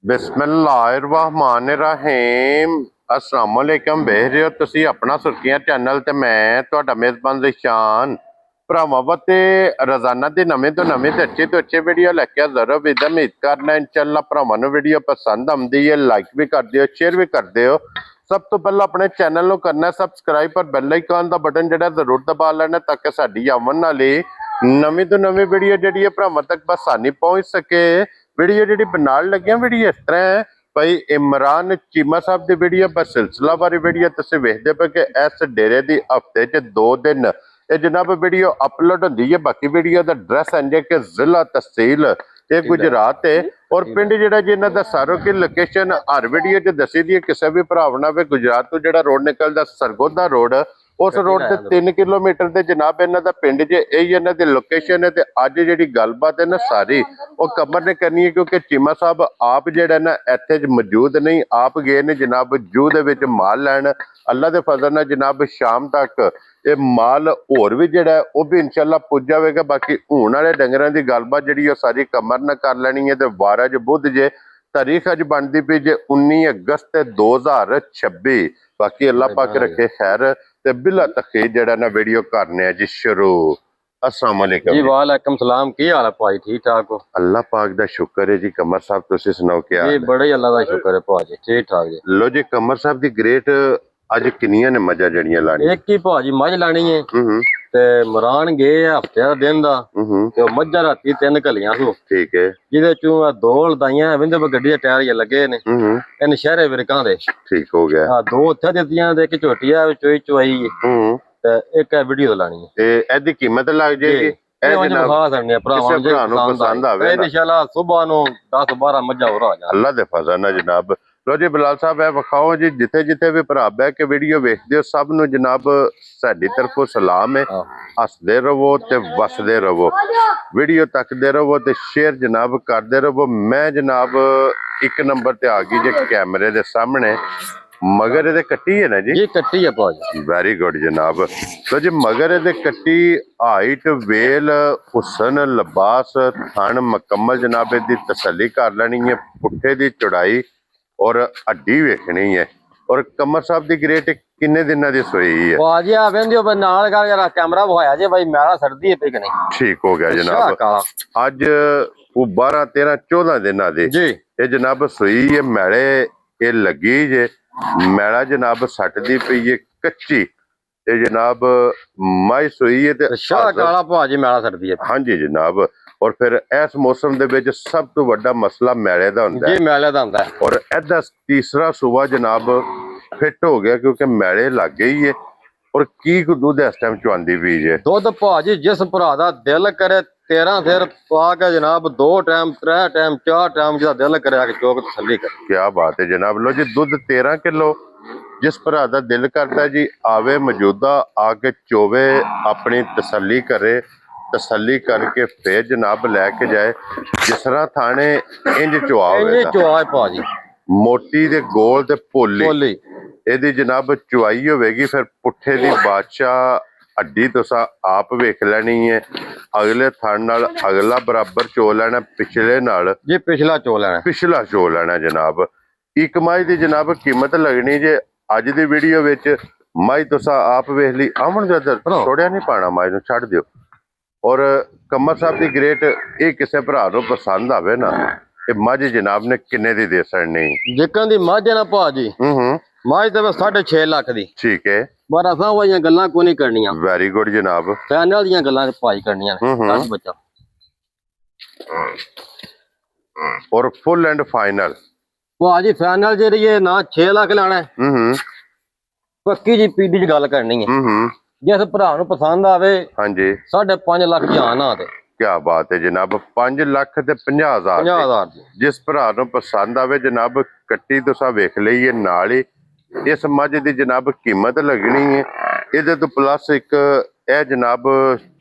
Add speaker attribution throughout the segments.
Speaker 1: बिस्मिल्लाहिर्रहमानिर्रहीम अस्सलाम वालेकुम ਵੇਖ ਰਹੇ ਹੋ ਤੁਸੀਂ ਆਪਣਾ ਸੁਰਖੀਆਂ ਚੈਨਲ ਤੇ ਮੈਂ ਤੁਹਾਡਾ ਮੇਜ਼ਬਾਨ ਰਿਸ਼ਾਨ ਭਰਾਵਾਂ ਤੇ ਰੋਜ਼ਾਨਾ ਦੀ ਨਵੇਂ ਤੋਂ ਨਵੇਂ ਤੇ ਅੱਛੇ ਵੀਡੀਓ ਲੈ ਕੇ ਜ਼ਰੂਰ ਵੀ ਉਮੀਦ ਕਰਨਾ ਇਨਸ਼ਾਅੱਲਾ ਭਰਾਵਾਂ ਨੂੰ ਵੀਡੀਓ ਪਸੰਦ ਆਉਂਦੀ ਹੈ ਲਾਈਕ ਵੀ ਕਰ ਦਿਓ ਸ਼ੇਅਰ ਵੀ ਕਰ ਦਿਓ। ਸਭ ਤੋਂ ਪਹਿਲਾਂ ਆਪਣੇ ਚੈਨਲ ਨੂੰ ਕਰਨਾ ਸਬਸਕ੍ਰਾਈਬ ਪਰ ਬੈਲ ਆਈਕਨ ਦਾ ਬਟਨ ਜਿਹੜਾ ਜ਼ਰੂਰ ਦਬਾ ਲੈਣਾ ਤਾਂ ਕਿ ਸਾਡੀ ਆਉਣ ਵਾਲੀ ਨਵੀਂ ਤੋਂ ਨਵੀਂ ਵੀਡੀਓ ਜਿਹੜੀ ਹੈ ਭਰਾਵਾਂ ਤੱਕ ਆਸਾਨੀ ਪਹੁੰਚ ਸਕੇ। वीडियो जी बनाने लगे वीडियो इस तरह है भाई इमरान चीमा साहब की वीडियो बस सिलसिला वाली वीडियो तुम वेखते पे कि इस डेरे की हफ्ते च 2 दिन ये जनाब वीडियो अपलोड होती है। बाकी वीडियो का एड्रैस है कि जिला तहसील ये गुजरात है और पिंड जो जिन्हों का सारो की लोकेशन हर वीडियो च दसी दी है। किसी भी भराव ना गुजरात तो जो रोड निकलता सरगोदा रोड उस रोड से 3 किलोमीटर के जनाब इन्हों का पिंड जे यही इन्हों की लोकेशन है। तो अज जी गलबात है ना सारी वो कमर ने करनी है क्योंकि चीमा साहब आप जो ना इत्थे मौजूद नहीं आप गए ने जनाब जू दे माल लैन अल्लाह के फजल नाल जनाब शाम तक ये माल होर भी जोड़ा वह भी इंशाअल्लाह पुज जाएगा। बाकी हुण वाले डंगरां की गलबात जी सारी कमर न कर लैनी है। तो 12 बुध जे तारीख अज बनती पई जे 19 अगस्त 2026। बाकी अल्लाह पाक रखे खैर ते बिला तखीर जड़ा ना वीडियो करने जी शुरू। अस्सलाम वालेकुम
Speaker 2: जी वालेकुम सलाम की हाल है भाई ठीक ठाक हो?
Speaker 1: अल्लाह पाक दा शुक्र है जी। कमर साहब तुसी सुनाओ क्या
Speaker 2: जी बड़े अल्लाह दा शुक्र है भाजी ठीक ठाक जी।
Speaker 1: लो जी कमर साहब दी ग्रेट अज किनियां ने मजा जड़ियां लानी
Speaker 2: एक ही भाजी मझ लानी है ते मरान गए हफ्ते दा दिन दा ते मझा राती 3 घलियां सू
Speaker 1: ठीक है
Speaker 2: जिदे चों 2 लदाइयां विंदे पे गड्डी दे टायर ये लगे ने इन शहरे विरकां दे
Speaker 1: ठीक हो गया।
Speaker 2: हां 2 उत्थे दित्तियां ते एक झोटी है चोई चोई ते एक है वीडियो लानी है
Speaker 1: ते एदी कीमत लग जाएगी अल्लाह दे फज़ल नाल जनाब। लो जी बिलाल साहब है विखाओ जी जिथे जिथे भी भरा बह के वीडियो वेखदे हो सब नूं जनाब साडी तरफों सलाम है। हसदे रहो ते वसदे रहो वीडियो तकदे रहो ते शेयर जनाब करदे रहो। मैं जनाब 1 नंबर ते आ गई जे कैमरे दे सामने मगर ये कट्टी है ना जी?
Speaker 2: जी कट्टी है भाजी।
Speaker 1: वेरी गुड जनाब। तो जी मगर ये कट्टी हाइट वेल हुसन लिबास थन मुकम्मल जनाब इसकी तसल्ली कर लेनी है। पुट्ठे की चौड़ाई और हड्डी वेखनी है। और कमर साहब की ग्रेट किन्ने दिनों की सोई है?
Speaker 2: भाजी आ वेंदे हो नाल का जरा कैमरा बहाया जे भाई मैला सर्दी है पे कि नहीं?
Speaker 1: ठीक हो गया जनाब। आज वो 12 13 14 दिनों की
Speaker 2: जी
Speaker 1: ये जनाब सोई है मैले ये लगी जे मैला जनाब सटदी पई है कच्ची ते जनाब माई सोई है ते
Speaker 2: काला भाजी मैला सटदी है।
Speaker 1: हाँ जी जनाब। और फिर इस मौसम दे विच सब तो बड़ा मसला मैले दा हुंदा है।
Speaker 2: जी मैले दा हुंदा है
Speaker 1: और एदा तीसरा सूबा जनाब फिट हो गया क्योंकि मैले लग गई है। और की दूध इस टाइम चुआंदी पई है
Speaker 2: दुध भाजी जिस भरा दा दिल करे 13 सिर पा के जनाब 2 टाइम 3 टाइम 4 टाइम जिदा दिल करे आके चोक तसल्ली करे।
Speaker 1: क्या बात है जनाब। लो जी दूध 13 किलो जिस भरा दा दिल करता जी आवे मौजूदा आके चोवे अपनी तसल्ली करे तसल्ली करके फिर जनाब लैके जाए जिस तरह थाने इंज
Speaker 2: चुआ भाजी
Speaker 1: मोटी ते गोल ते भोली एदी जनाब चुआई होगी। फिर पुट्ठे दी बादशाह हड्डी तुसा आप वेख लेनी है। अगले थन नाल अगला बराबर चो लेना पिछले नाल
Speaker 2: जी पिछला चो
Speaker 1: लेना जनाब। एक माई दी जनाब कीमत लगनी जे अज दी वीडियो विच माई तुसा आप वेख ली आमन जदर छोड़िया नहीं पाना माई नूं छड्ड दिओ। और कमर साहब की ग्रेट ये किसी भरा नूं पसंद आवे ना ये मझ जनाब ने किन्ने दी दे सकनी?
Speaker 2: जिकन दी मझ है ना भाजी मझ ते 6.5 लाख दी।
Speaker 1: ठीक है
Speaker 2: पर असां वो गल्लां कोई नहीं करनियां।
Speaker 1: वेरी गुड जनाब।
Speaker 2: फाइनल दियां गल्लां भाई करनियां दस बच्चा
Speaker 1: और फुल एंड फाइनल
Speaker 2: भाजी फाइनल जी है ना 6 लाख लाना है पक्की जी पीडी च गल करनी है। जिस भरा नूं पसंद आवे हाँ जी 5.5 लाख जान आ ते
Speaker 1: क्या बात है जनाब। 5 लाख ते 50,000 जिस भरा नूं पसंद आवे जनाब कट्टी तुसा वेख लईए नाल ही इस मझ दी जनाब कीमत लगनी है। इहदे तो प्लस एक ए जनाब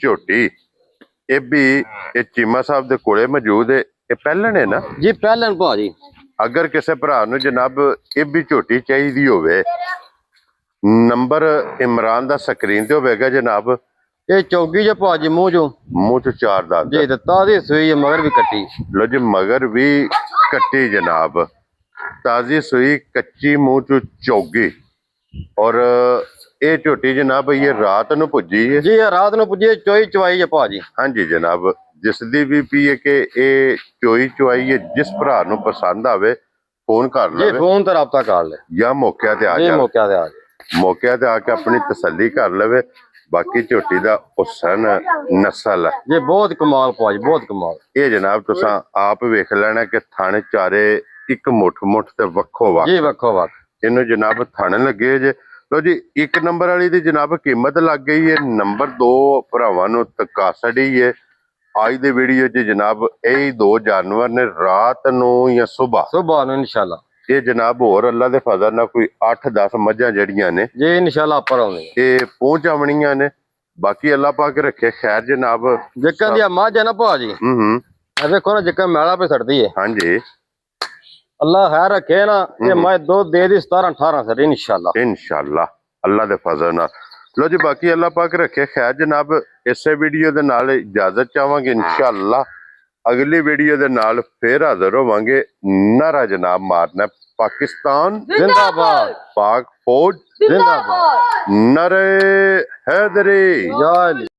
Speaker 1: झोटी ये भी ये चीमा साहब दे कोले मौजूद है। ये पहलन है ना
Speaker 2: जी पहलन भाजी।
Speaker 1: अगर किसी भरा नूं जनाब ये भी झोटी चाहिए होवे नंबर इमरान दा स्क्रीन ते होवेगा जनाब
Speaker 2: ਇਹ ਚੌਗੀ ਜੇ ਭਾਜੀ
Speaker 1: ਮੂੰਹ ਚ ਚਾਰ ਦੰਦ
Speaker 2: ਜੀ ਦਿੱਤਾ ਦੀ ਸੂਈ ਹੈ, ਮਗਰ ਵੀ ਕੱਟੀ।
Speaker 1: ਲੋ ਜੀ ਮਗਰ ਵੀ ਕੱਟੀ ਜਨਾਬ, ਤਾਜ਼ੀ ਸੂਈ ਕੱਚੀ ਮੂੰਹ ਚ ਚੌਗੀ। ਔਰ ਇਹ ਝੋਟੀ ਜਨਾਬ ਇਹ ਰਾਤ ਨੂੰ ਪੁੱਜੀ ਹੈ
Speaker 2: ਜੀ, ਇਹ ਰਾਤ ਨੂੰ ਪੁੱਜੀ ਚੋਈ ਚਵਾਈ ਹੈ ਭਾਜੀ।
Speaker 1: ਹਾਂਜੀ ਜਨਾਬ, ਜਿਸ ਦੀ ਵੀ ਪੀਏ ਕਿ ਇਹ ਚੋਈ ਚਵਾਈ ਹੈ, ਜਿਸ ਭਰਾ ਨੂੰ ਪਸੰਦ ਆਵੇ ਫੋਨ ਕਰ
Speaker 2: ਜੀ
Speaker 1: ਲਵੇ
Speaker 2: ਫੋਨ ਤੇ ਰਾਬਤਾ ਕਰ ਲੈ
Speaker 1: ਜਾਂ ਮੌਕੇ ਤੇ ਆ
Speaker 2: ਜੀ,
Speaker 1: ਜਾ,
Speaker 2: ਮੌਕਿਆ ਤੇ ਆ ਜਾ।
Speaker 1: ਮੌਕੇ ਤੇ ਆ ਕੇ ਆਪਣੀ ਤਸੱਲੀ ਕਰ ਲਵੇ। ਬਾਕੀ ਝੋਟੀ ਦਾ ਹੁਸਨ ਨਸਲ ਹੈ
Speaker 2: ਜੀ, ਬਹੁਤ ਕਮਾਲ ਭਾਜੀ, ਬਹੁਤ ਕਮਾਲ।
Speaker 1: ਇਹ ਜਨਾਬ ਤੁਸੀਂ ਆਪ ਵੇਖ ਲੈਣਾ ਕਿ ਥਣ ਚਾਰੇ ਇੱਕ ਮੁੱਠ ਤੇ ਵੱਖੋ ਵੱਖ
Speaker 2: ਜੀ ਵੱਖੋ ਵੱਖ।
Speaker 1: ਇਹਨੂੰ ਜਨਾਬ ਥਣ ਲੱਗੇ ਜੇ। ਲੋ ਜੀ 1 ਨੰਬਰ ਵਾਲੀ ਦੀ ਜਨਾਬ ਕੀਮਤ ਲੱਗ ਗਈ ਹੈ, ਨੰਬਰ 2 ਭਰਾਵਾਂ ਨੂੰ ਤਕਾਸੜੀ ਹੈ। ਅੱਜ ਦੇ ਵੀਡੀਓ 'ਚ ਜਨਾਬ ਇਹ ਦੋ ਜਾਨਵਰ ਨੇ ਰਾਤ ਨੂੰ ਜਾਂ
Speaker 2: ਸੁਬਾਹ ਨੂੰ ਇਨਸ਼ਾਅੱਲਾ।
Speaker 1: ਇਹ ਜਨਾਬ ਹੋਰ ਅੱਲਾ ਦੇ ਫਜ਼ਲ ਨਾਲ ਕੋਈ 8-10 ਮੱਝਾਂ ਜਿਹੜੀਆਂ ਨੇ
Speaker 2: ਜੀ ਇਨਸ਼ਾਅੱਲਾ ਆਪਰ ਆਉਣੀ
Speaker 1: ਇਹ ਪਹੁੰਚ ਆਵਣੀਆਂ ਨੇ। ਬਾਕੀ ਅੱਲਾ ਪਾਕ ਰੱਖੇ ਖੈਰ ਜਨਾਬ।
Speaker 2: ਜਿੱਕਾਂ ਦੀ ਮੱਝ ਹੈ ਨਾ ਭਾਜੀ, ਇਹ ਵੇਖੋ ਨਾ ਜਿੱਕਾਂ ਮੈਲਾ ਪੇ ਛੱਡਦੀ ਹੈ।
Speaker 1: ਹਾਂਜੀ
Speaker 2: ਅੱਲਾ ਖੈਰ ਰੱਖੇ ਨਾ, ਇਹ ਮੱਝ ਦੁੱਧ ਦੇ ਦੀ 17-18 ਸਰ ਇਨਸ਼ਾਅੱਲਾ।
Speaker 1: ਇਨਸ਼ਾਅੱਲਾ ਅੱਲਾ ਦੇ ਫਜ਼ਲ ਨਾਲ। ਲੋ ਜੀ ਬਾਕੀ ਅੱਲਾ ਪਾਕ ਰੱਖੇ ਖੈਰ ਜਨਾਬ। ਇਸੇ ਵੀਡੀਓ ਦੇ ਨਾਲ ਇਜਾਜ਼ਤ ਚਾਹਾਂਗੇ ਇਨਸ਼ਾਅੱਲਾ। ਅਗਲੀ ਵੀਡੀਓ ਦੇ ਨਾਲ ਫੇਰ ਹਾਜ਼ਰ ਹੋਵਾਂਗੇ। ਨਾਰਾ ਜਨਾਬ ਮਾਰਨਾ ਪਾਕਿਸਤਾਨ
Speaker 2: जिंदाबाद,
Speaker 1: पाक फौज
Speaker 2: जिंदाबाद,
Speaker 1: नरे हैदरी।
Speaker 2: जय